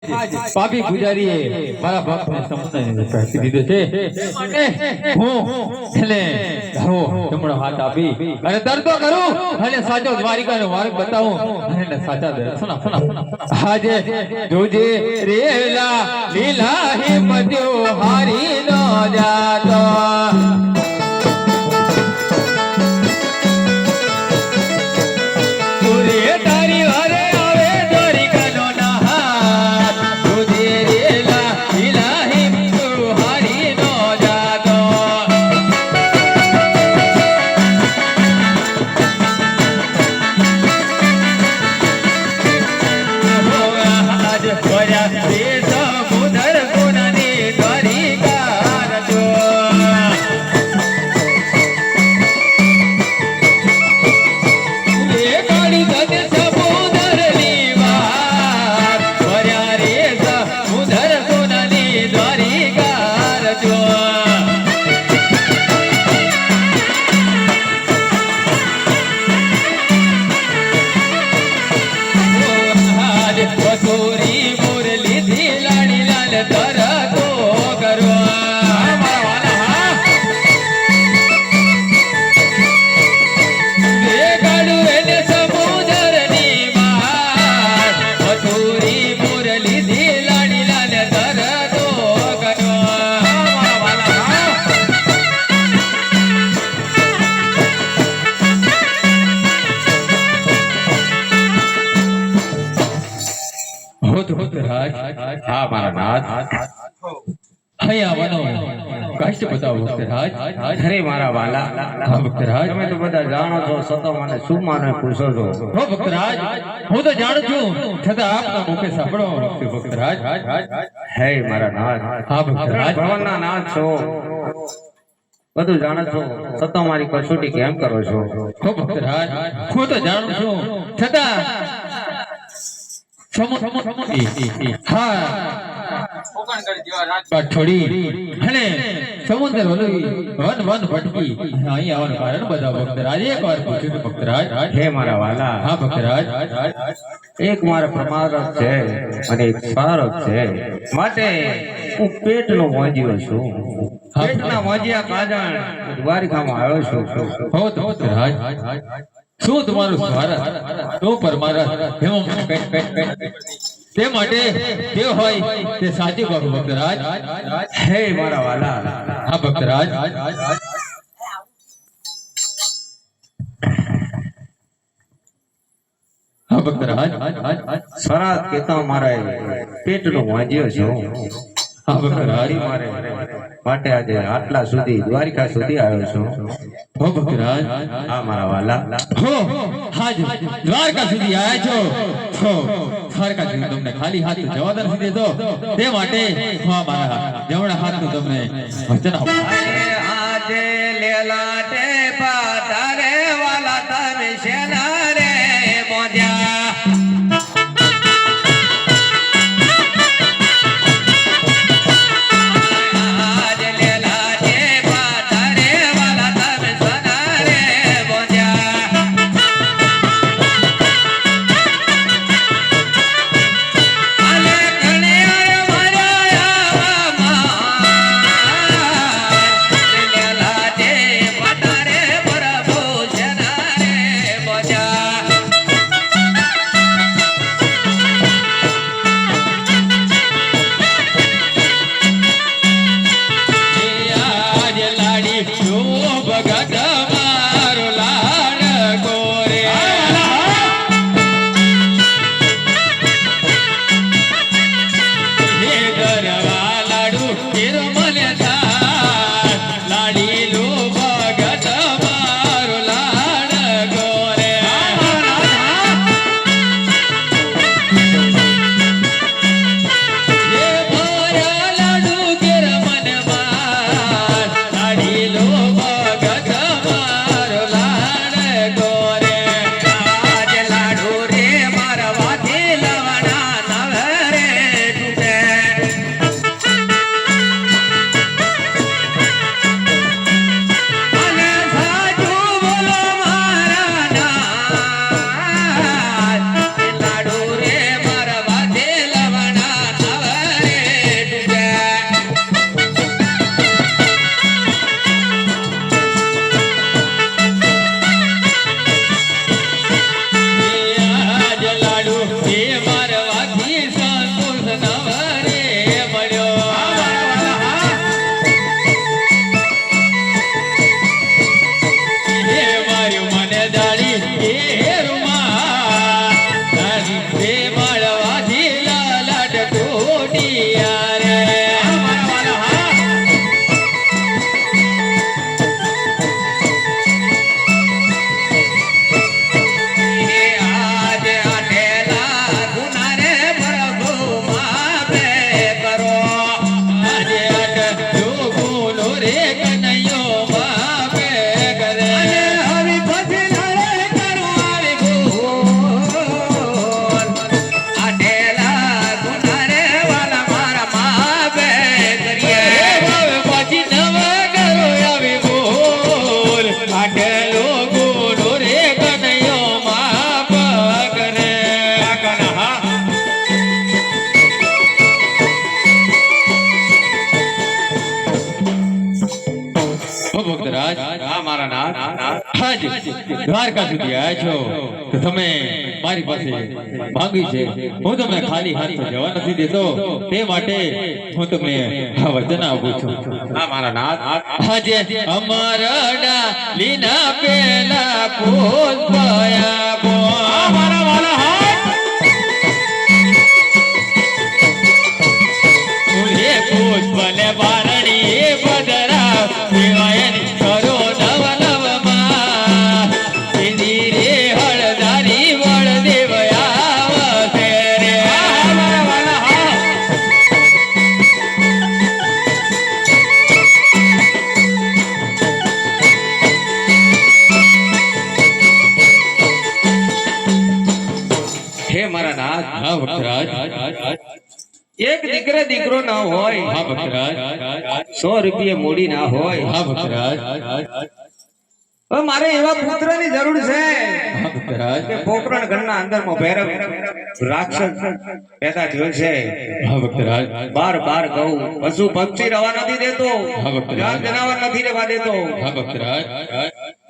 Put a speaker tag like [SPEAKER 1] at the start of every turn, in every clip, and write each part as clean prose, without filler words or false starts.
[SPEAKER 1] પાપી પૂજારીએ મારા ભક્તને સમજાવીને કહી દીધું છે હું એને ધરો જમણો હાથ આપી અને તરતો કરું અને સાચો દ્વારિકાનો માર્ગ બતાવું અને સાચા દર્શન આજે જોજે રેલા લીલા હે મધ્યો હારી નો જાતો
[SPEAKER 2] અરે મારા વાલા
[SPEAKER 1] ભક્તરાજ
[SPEAKER 2] તમે તો બધા જાણો છો છતાં મને શું માને પૂછો છો
[SPEAKER 1] ભક્તરાજ હું તો જાણું છું છતાં આપના મુખે સાંભળો ભક્તરાજ
[SPEAKER 2] હે મારા નાથ
[SPEAKER 1] હા ભક્તરાજ
[SPEAKER 2] ભવનના નાથ છો બધું જાણો છો છતાં મારી કસોટી કેમ કરો છો
[SPEAKER 1] ભક્તરાજ હું તો જાણું છું છતાં છોડી અને સમુદ્ર વન ભટકી અહીં આવવાનું કારણ બધા ભક્તરાજ એક વાર પૂછ્યું ભક્તરાજ
[SPEAKER 2] હે મારા વાલા
[SPEAKER 1] હા ભક્તરાજ
[SPEAKER 2] એક મારા પ્રમારક છે અને એક સ્મારક છે માટે હું પેટનો વાંજ્યો છું પેટના વાંજ્યા કાજણ દ્વારિકામાં આવ્યો છું
[SPEAKER 1] હો તો ભક્તરાજ શું તમારું સ્મારક તો પરમારક તે માટે જે હોય તે સાચું કહો ભક્તરાજ
[SPEAKER 2] હે મારા વાલા
[SPEAKER 1] હા ભક્તરાજ હા ભક્તરાજ
[SPEAKER 2] સ્વરાજ કેતા મારા પેટનો વાંજ્યો છું
[SPEAKER 1] હા ભક્તરાજ
[SPEAKER 2] મારે માટે આજે આટલા સુધી દ્વારિકા સુધી આવ્યો છું
[SPEAKER 1] હો ભક્તરાજ
[SPEAKER 2] હા મારા વાલા
[SPEAKER 1] હો હાજ દ્વારકા સુધી આવ્યા છો હો દ્વારકા સુધી તમને ખાલી હાથ જવા નથી દેતો તે માટે હું મારા જમણા હાથનું તમને વચન આપું
[SPEAKER 2] આજે લેલાટે પાતારે વાલા તમે શેના રે મોજ્યા Pata re
[SPEAKER 1] ઘોટિયા રે આજ દ્વારકા સુધી આવ્યા છો તો તમે મારી પાસે માંગી છે હું તમને ખાલી હાથ તો જવા નથી દેતો તે માટે હું તમને આ વચન આપું છું
[SPEAKER 2] મારા નાથ
[SPEAKER 1] આજે અમારા લીના પેલા પુષ્પયા બો મારા વાલા હાથ ઉરે પુષ્પલે બારણી બદરા દેવાયની કરો નવ નવ માં સીધી રે હળદારી વળ દેવ આવશે રે મારા વાલા હાથ
[SPEAKER 2] હે મારા નાથ
[SPEAKER 1] હા ભક્તરાજ
[SPEAKER 2] એક દીકરે દીકરો ના હોય
[SPEAKER 1] હા ભક્તરાજ
[SPEAKER 2] 100 રૂપિયા મૂડી ના હોય
[SPEAKER 1] હા ભક્તરાજ
[SPEAKER 2] હવે મારે એવા પુત્રની જરૂર છે
[SPEAKER 1] હા ભક્તરાજ
[SPEAKER 2] કે પોકરણ ઘરના અંદરમાં ભૈરવ રાક્ષસ પેદા થયો છે
[SPEAKER 1] હા ભક્તરાજ
[SPEAKER 2] બાર બાર ગૌ પશુ પક્ષી રવા નથી દેતો
[SPEAKER 1] હા ભક્તરાજ
[SPEAKER 2] જાન જનાવર નથી રહેવા દેતો
[SPEAKER 1] હા ભક્તરાજ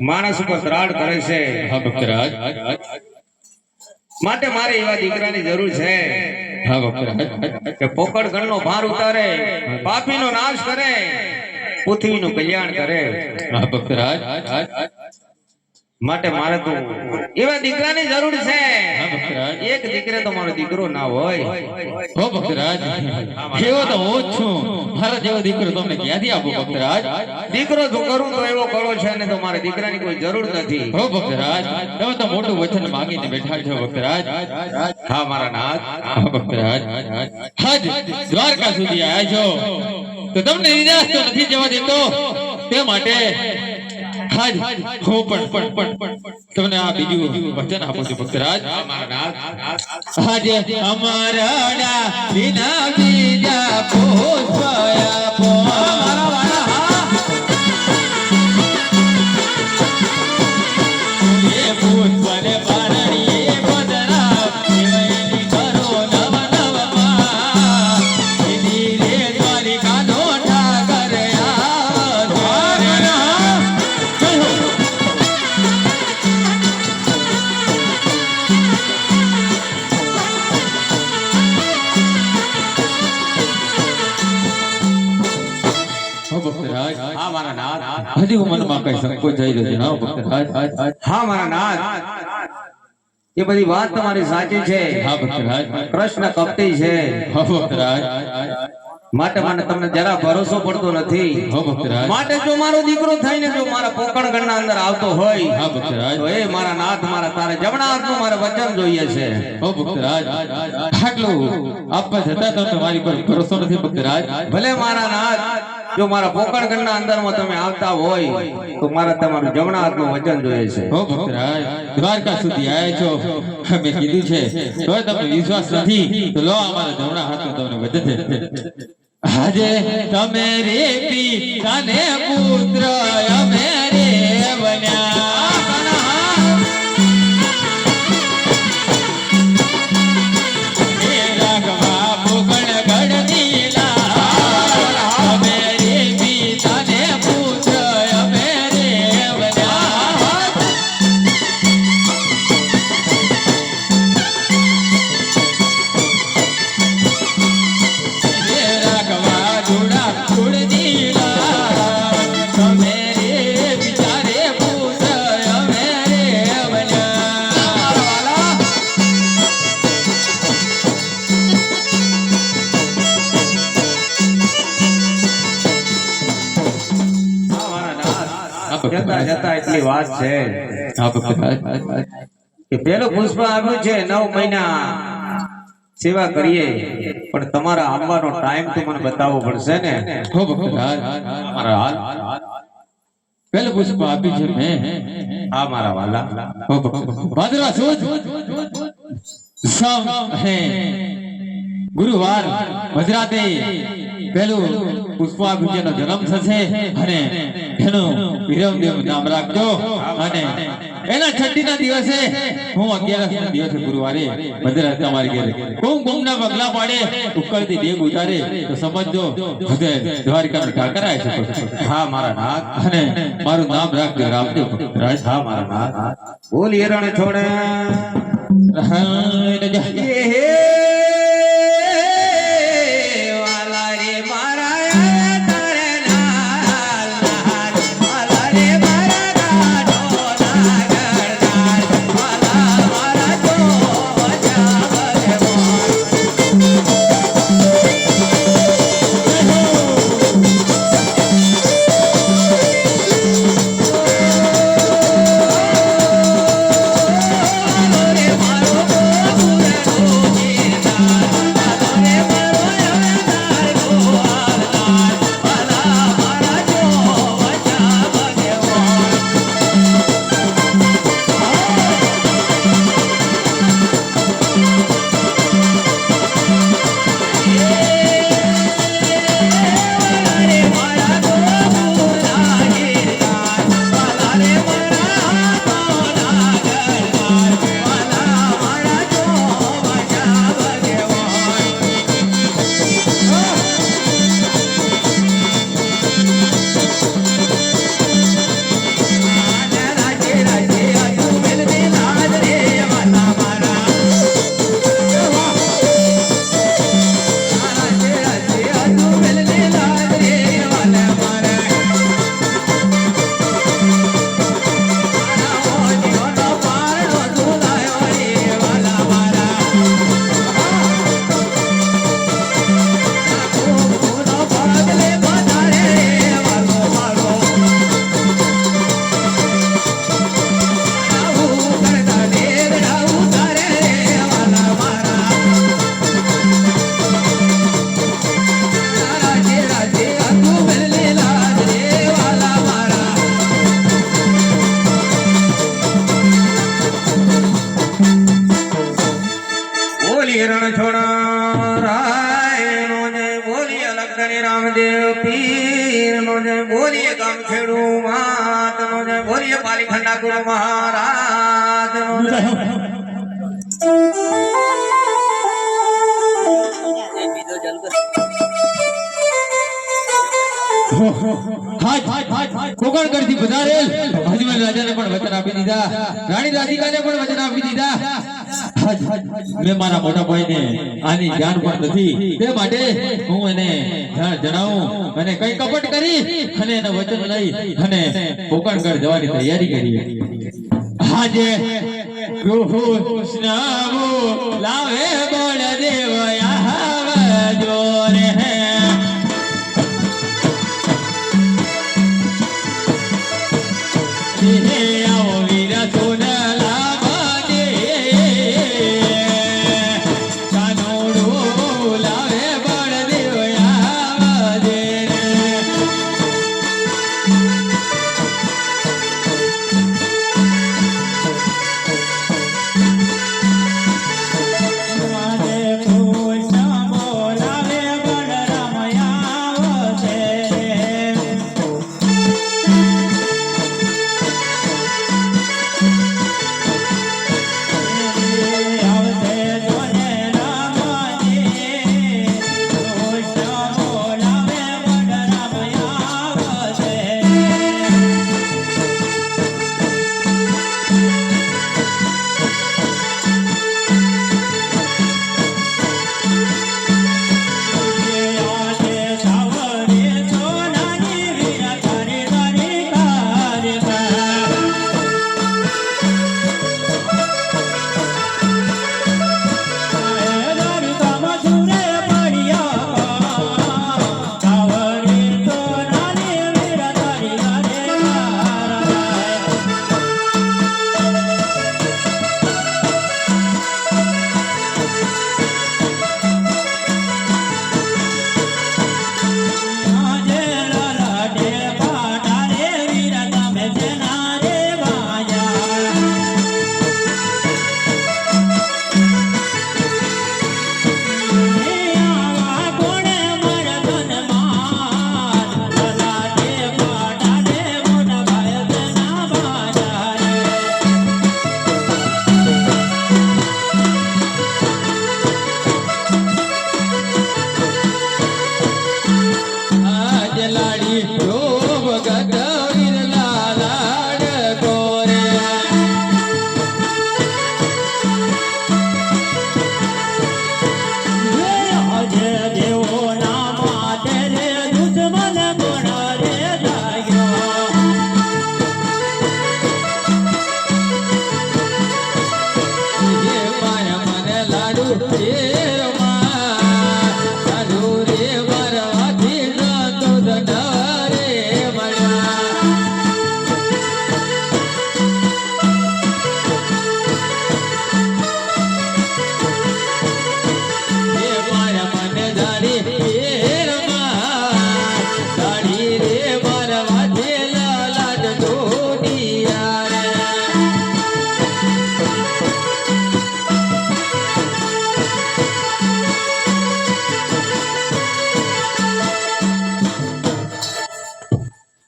[SPEAKER 2] માણસ ઉપર ત્રાડ કરે છે
[SPEAKER 1] હા ભક્તરાજ
[SPEAKER 2] માટે મારે એવા દીકરાની જરૂર છે
[SPEAKER 1] હા ભક્તરાજ
[SPEAKER 2] કે પોકળ ઘરનો ભાર ઉતારે પાપીનો નાશ કરે પૃથ્વીનું કલ્યાણ કરે
[SPEAKER 1] હા ભક્તરાજ
[SPEAKER 2] માટે મારે તો એવા દીકરાની જરૂર છે
[SPEAKER 1] હા ભક્તરાજ
[SPEAKER 2] એક દીકરે તો મારો દીકરો ના હોય
[SPEAKER 1] હો ભક્તરાજ એવો તો હું જ છું મારા જેવો દીકરો તમને ક્યાંથી આપું ભક્તરાજ
[SPEAKER 2] દીકરો જો કરું તો એવો કરો છે ને તો મારે દીકરાની કોઈ જરૂર નથી
[SPEAKER 1] હો ભક્તરાજ તમે તો મોટું વચન માંગીને બેઠા છો ભક્તરાજ
[SPEAKER 2] હા મારા નાથ
[SPEAKER 1] હા ભક્તરાજ આજ દ્વારકા સુધી આવ્યા છો તો તમને નિરાશ તો નથી જવા દેતો તે માટે આજ હું પણ તમને આ બીજું વચન આપું છું ભક્તરાજ આજે અમારા વિના બીજા પુષ્પયા પો મારા વાલા એ પુષ્પને પારણીએ બદરા દેવયની કરો નવ નવ માં સીધી રે દ્વારિકાનો ઠાકર
[SPEAKER 2] હા મારા નાથ
[SPEAKER 1] હજી મનમાં કઈ સંકોચ થઈ રહ્યો છે ના ભક્તરાજ
[SPEAKER 2] હા મારા નાથ એ બધી વાત તમારી સાચી છે
[SPEAKER 1] હા ભક્તરાજ
[SPEAKER 2] કૃષ્ણ કપટી છે
[SPEAKER 1] હા ભક્તરાજ
[SPEAKER 2] માટે મને તમને જરા ભરોસો પડતો નથી
[SPEAKER 1] હા ભક્તરાજ
[SPEAKER 2] માટે જો મારો દીકરો થઈને જો મારા પોકણ ઘરના અંદર આવતો હોય
[SPEAKER 1] હા ભક્તરાજ
[SPEAKER 2] તો એ મારા નાથ મારા તારે જમણા હાથનું મારે વચન જોઈએ છે
[SPEAKER 1] હો ભક્તરાજ આટલું આપવા છતાં તો તમારી પર ભરોસો નથી ભક્તરાજ
[SPEAKER 2] ભલે મારા નાથ જો મારા પોકણ ઘરના અંદરમાં તમે આવતા હોય તો મારા તમારું જમણા હાથનું વચન જોઈએ છે
[SPEAKER 1] હો ભક્તરાજ દ્વારકા સુધી આવ્યા છો મેં કીધું છે તો તમને વિશ્વાસ નથી તો લો અમારા જમણા હાથનું તમને વચન છે આજે તમે રે પિતાને પુત્ર અમે રે બન્યા
[SPEAKER 2] જતા જતા એટલી વાત છે
[SPEAKER 1] હા ભક્તરાજ
[SPEAKER 2] કે પેલું પુષ્પ આવ્યું છે 9 મહિના સેવા કરીએ પણ તમારા આવવાનો ટાઈમ તો મને બતાવવો પડશે ને
[SPEAKER 1] હો ભક્તરાજ મારા હાલ પેલું પુષ્પ આપ્યું છે મેં
[SPEAKER 2] હા મારા વાલા
[SPEAKER 1] હો ભક્તરાજ ભાદરવા સુદ સમ હે ગુરુવાર મજરાતે પેલું પુષ્પાભિષેકનો જન્મ થશે અને એનું વિરમદેવ નામ રાખજો અને એના છઠ્ઠીના દિવસે હું 11ના દિવસે ગુરુવારે મજરાતે અમારી ઘરે કુમકુમના પગલા પાડે ઉકળતી દેગ ઉતારે તો સમજજો હૃદય દ્વારિકાનો ઠાકર આવી શકો છો.
[SPEAKER 2] હા મારા નાથ
[SPEAKER 1] અને મારું નામ રાખજો રામદેવ ભક્તરાજ.
[SPEAKER 2] હા મારા નાથ બોલ હિરણ છોડે વાલા રે મારા તારે લાલ લાલ વાલા રે મારા ગાડો નાગરદાર વાલા મારા તો વજા ભગવાન હિરણ છોડા રાય નો જય બોલીએ લખની રામદેવ પીર નો જય બોલીએ ગામ ખેડુ માત નો જય બોલીએ પાલી ખંડા ગુરુ મહારાજ નો જય
[SPEAKER 1] કોકણગઢથી પધારેલ અજમેર રાજાને પણ વચન આપી દીધા, રાણી રાધિકાને પણ વચન આપી દીધા. મેં મારા મોટા ભાઈને આની જાણ પણ નથી, તે માટે હું એને જણાવું અને કઈ કપટ કરી અને એના વચન લઈ અને કોકણગઢ જવાની તૈયારી કરી. આજે કૃષ્ણ લાવે બળદેવ આવજો રે આવો વીર સોનલા બાદે કાનોડો લાવે બળદેવ આવજે મારે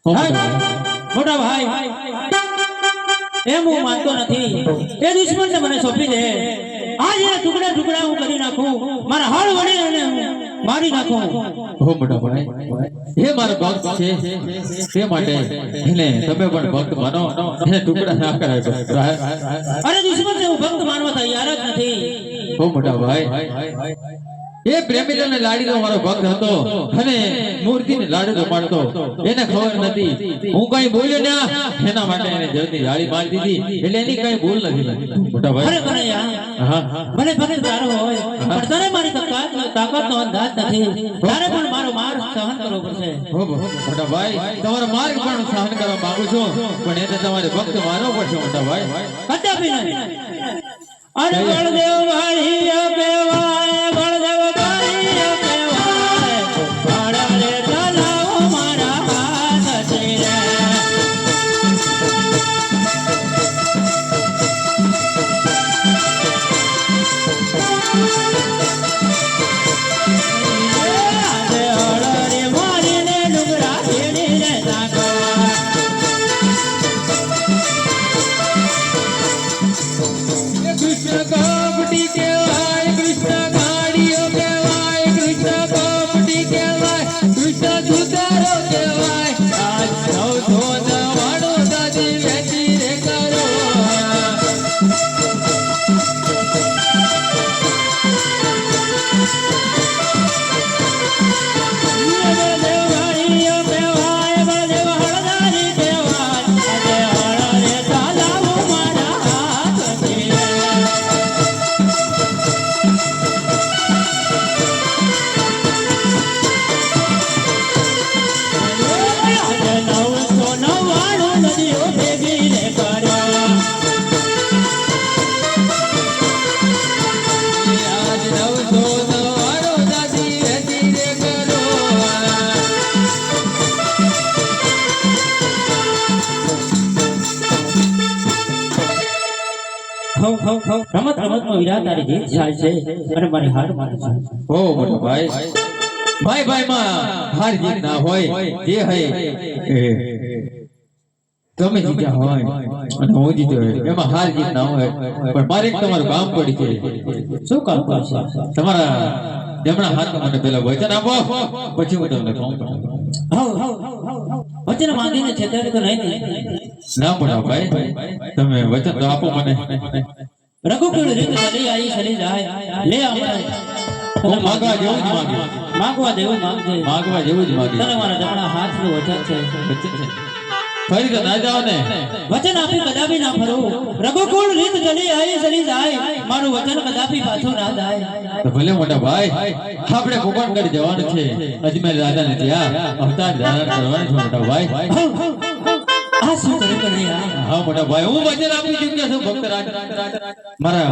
[SPEAKER 1] હું
[SPEAKER 3] મોટા ભાઈ એમ હું માનતો નથી એ દુશ્મનને મને સોંપી દે આજે ટુકડા ટુકડા હું કરી નાખું મારા હાડ વડે અને મારી નાખું
[SPEAKER 1] હો મોટા ભાઈ હે મારો ભક્ત છે તે માટે એને તમે પણ ભક્ત માનો એને ટુકડા ના કરાય
[SPEAKER 3] અરે દુશ્મનને હું ભક્ત માનવા તૈયાર જ નથી
[SPEAKER 1] હો મોટા ભાઈ એ પ્રેમીલો ને લાડીલો મારો ભક્ત હતો અને મૂર્તિ ને લાડીલો મારતો એને ખબર નથી હું કઈ બોલ્યો ના એના માટે એને જલ્દી લાડી મારી દીધી એટલે એની કઈ ભૂલ નથી મોટા
[SPEAKER 3] અરે
[SPEAKER 1] ભાઈ
[SPEAKER 3] કનૈયા
[SPEAKER 1] હા
[SPEAKER 3] મને ભક્ત તારો હોય પણ તને મારી તાકાતનો અંદાજ નથી તારે પણ મારો માર સહન કરવો પડશે
[SPEAKER 1] હો મોટા ભાઈ તમારો માર્ગ પણ સહન કરવા માંગુ છું પણ એને તમારે ભક્ત માનવો પડશે મોટા ભાઈ
[SPEAKER 3] કદાપી નહીં અરે બળદેવ ભાઈ કહેવાય બળદેવ ભાઈ કહેવાય બાળાને ચલાવો મારા હાથથી રે આજે હળરે મારીને ડુંગરા છેડીને નાખો
[SPEAKER 1] કૃષ્ણ કપટી કહેવાય કૃષ્ણ ગાડીઓ કહેવાય કૃષ્ણ કપટી કહેવાય કૃષ્ણ જુદારો કહેવાય આજ સૌ ધોનવાળો દાદી વેચી રે કરો
[SPEAKER 3] બળદેવ ભાઈઓ કહેવાય બળદેવ હળદારી કહેવાય આજે હળરે ચલાવો મારા હાથથી રે આજે 999 નદીઓ ભેગી રે કર્યો
[SPEAKER 1] આજ નવ ધોનવાળો દાદી વેચી રે કરો
[SPEAKER 3] રમત રમતમાં વિરાટ તારી જીત થાય છે અને મારી હાર મારે છે
[SPEAKER 1] હો મોટો ભાઈ ભાઈ ભાઈ માં હાર જીત ના હોય જે હોય તમે જીત્યા હોય અને હું જીત્યો હોય એમાં હાર જીત ના હોય પણ મારે એક તમારું કામ પડી છે
[SPEAKER 3] શું કામ કરશે
[SPEAKER 1] તમારા જમણા હાથમાં મને પેલા વચન આપો પછી હું તમને કામ કરું
[SPEAKER 3] વચન માંગીને છેતરે તો નહીં ને
[SPEAKER 1] ના મોટા ભાઈ તમે વચન તો આપો મને
[SPEAKER 3] રઘુકુળ રીત ચલી આવી ચલી જાય લે આપણે
[SPEAKER 1] હું માગવા જેવું જ માગ્યું
[SPEAKER 3] માંગવા દેવું માંગજે
[SPEAKER 1] માગવા જેવું જ
[SPEAKER 3] તને
[SPEAKER 1] માગ્યું
[SPEAKER 3] મારા જમણા હાથનું વચન છે
[SPEAKER 1] વચન છે ફરી તો ના જાઓ ને
[SPEAKER 3] વચન આપી કદાપી ના ફરું રઘુકુળ રીત ચલી આવી ચલી જાય મારું વચન કદાપી પાછું ના જાય
[SPEAKER 1] તો ભલે મોટા ભાઈ આપણે કોકણગઢ જવાનું છે અજમેર રાજાને ત્યાં અવતાર ધારણ કરવાનું છે મોટા ભાઈ
[SPEAKER 3] આ શું કરે કનૈયા
[SPEAKER 1] હા મોટા ભાઈ હું વચન આપી ચૂક્યો છું ભક્તરાજ મારા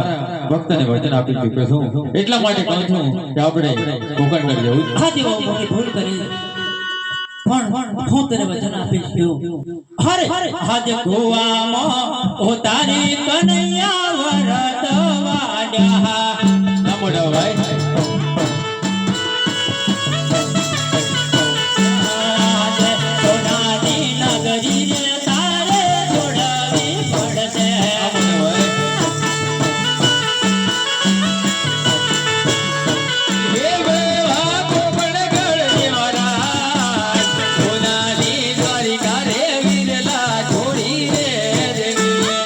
[SPEAKER 1] ભક્તને વચન આપી ચૂક્યો છું એટલા માટે કહું છું કે આપણે કોકણગઢ જવું છે.
[SPEAKER 3] આ જેવો મોટી ભૂલ કરી પણ હું તને વચન આપીશ છું હરે આજ ગોવામાં ઓ તારી કનૈયા વરત વાડ્યા
[SPEAKER 1] ના મોટા ભાઈ
[SPEAKER 3] આજે સોનાની નગરી રે તારે છોડવી પડશે
[SPEAKER 1] હા મોટા ભાઈ હે બેવા કોકણગઢ દેવરાજ સોનાની દ્વારિકા રે વિરલા છોડી રે દેવી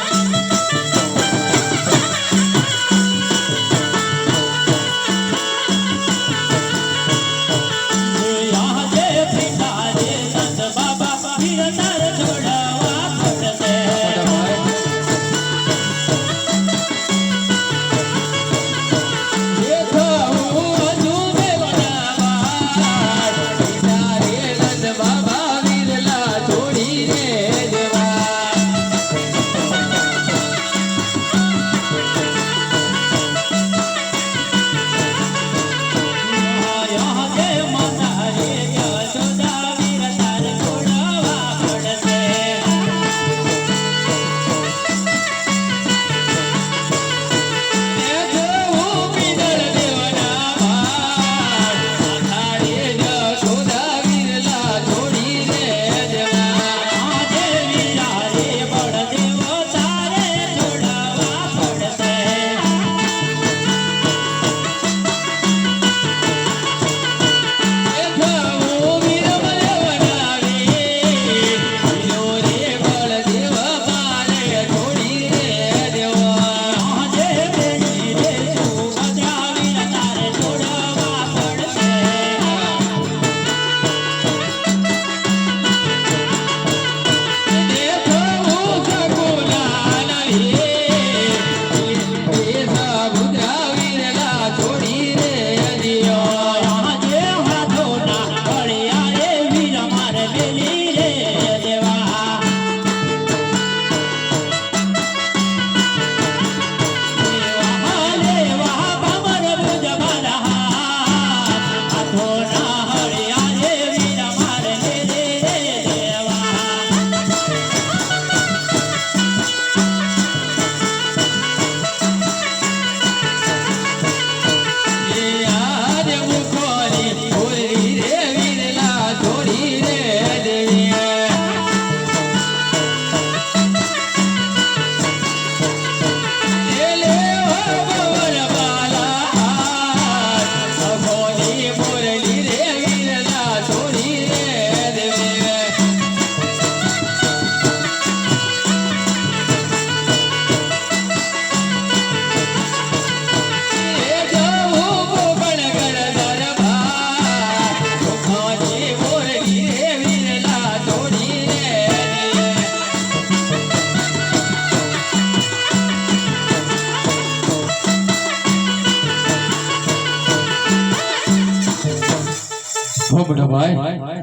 [SPEAKER 1] હો મોટા ભાઈ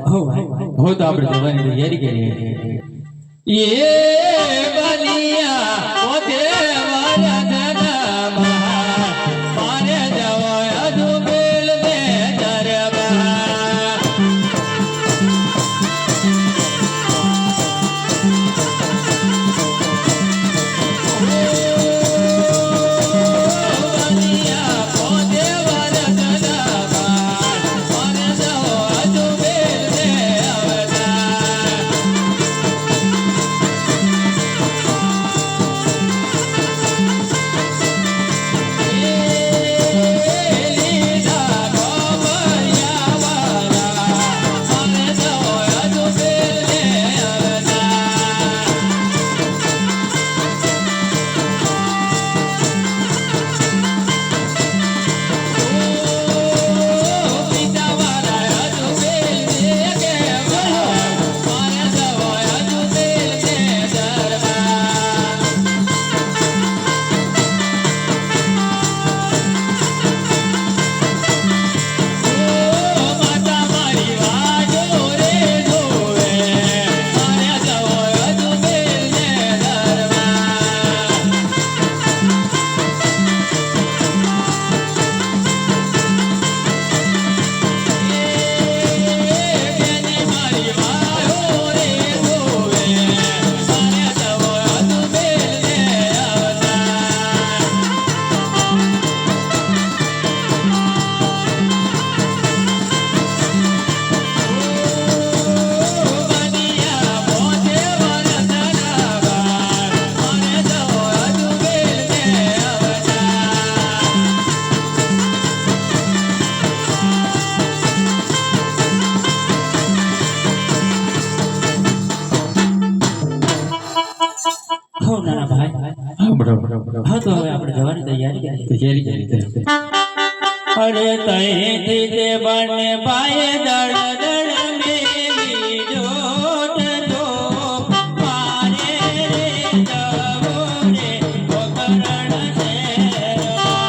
[SPEAKER 3] હો ભાઈ
[SPEAKER 1] હો તો આપણે જવાની તૈયારી કરીએ એ બલિયા પોતે વરદના મારે જવાય અજુબેલ દે દરબાર બલિયા પોતે વરદના મારે જવાય અજુબેલ દે અવતાર
[SPEAKER 3] હો નાના ભાઈ હા તો હવે આપણે જવાની તૈયારી કરીએ અરે તઈથી તે બંને પાયે દળ દળ મેલી જોટ જો પારે રે જવો રે ગોકરણ શેરવા